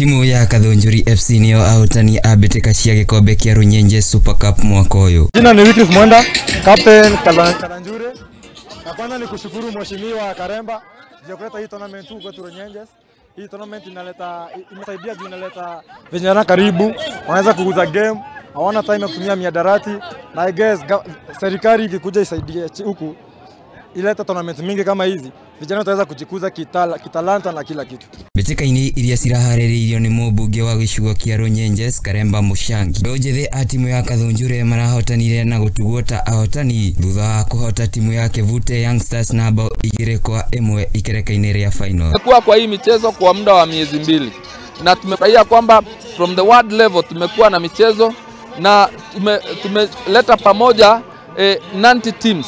Timu ya Kathanjuri FC niyo ahotani a mbitika cia gikombe kia runyenjes Super Cup mwaka uyu. Jina ni Mwenda, captain Kathanjuri. Na kwanza ni kushukuru mheshimiwa Karemba kwa kuleta hii tournament kwetu runyenjes. Hii tournament inasaidia inaleta vijana karibu, wanaweza kuguza game, hawana time ya kutumia miadarati, na I guess serikali ikikuja isaidie huku ileta tournament mingi kama hizi, vijana wataweza kujikuza kitalanta na kila kitu. Mbitika-ini iria ciraharĩrĩirio ni mũmbunge wa gĩcigo kia runyenjes Karemba Mushangi. Mbeũ njĩthĩ a timu ya Kathanjuri marahotanire na gutugwo ta ahotani thutha wa kuhota timu ya kevota youngstars na bao igiri kwa imwe Ikereka-ini ria fainal. Tumekuwa kwa hii michezo kwa muda wa miezi 2 na tumefurahia kwamba from the world level tumekuwa na michezo na tumeleta pamoja 90 teams.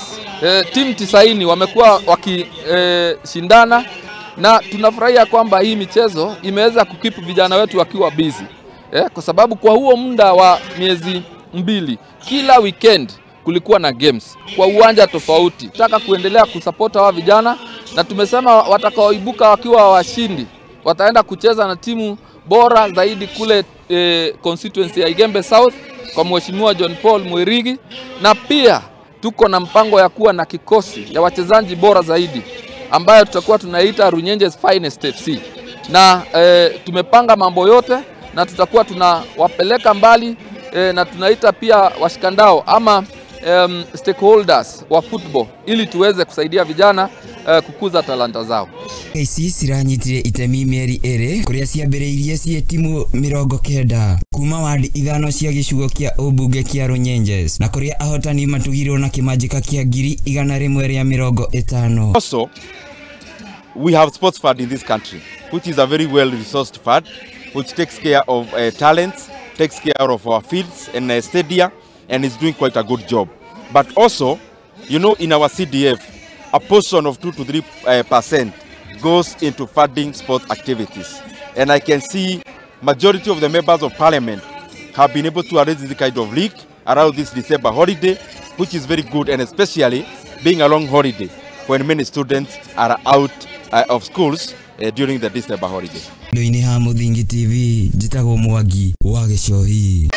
Timu 90 wamekuwa wakishindana na tunafurahia kwamba hii michezo imeweza kukipu vijana wetu wakiwa busy. Kwa sababu kwa huo muda wa miezi 2 kila weekend kulikuwa na games kwa uwanja tofauti. Tunataka kuendelea kusupport hawa vijana na tumesema watakaoibuka wakiwa washindi wataenda kucheza na timu bora zaidi kule constituency ya Igembe South kwa mheshimiwa John Paul Mwirigi, na pia tuko na mpango ya kuwa na kikosi ya wachezaji bora zaidi ambayo tutakuwa tunaita runyenjes finest FC, na tumepanga mambo yote na tutakuwa tunawapeleka mbali na tunaita pia washikandao ama stakeholders wa football ili tuweze kusaidia vijana kukuza talanta zao. Ici ciranyitire itemi mieri 2 kuria ciambĩrĩirie cie timu mirongo 9 kuma ward ithano cia gĩcigo kia ũmbunge kia runyenjes na kuria ahotani matugirwo na kimajika kia giri igana rimwe ria mirongo 5. Also, we have sports fund in this country, which is a very well resourced fund, which takes care of talents, takes care of our fields and stadia, and is doing quite a good job. But also, you know, in our CDF, a portion of 2 to 3% goes into funding sport activities. And I can see majority of the members of parliament have been able to arrange this kind of league around this December holiday, which is very good, and especially being a long holiday when many students are out of schools during the December holiday. Ndoini ha Muthingi TV, njitagwo Mwangi wa Gicohi.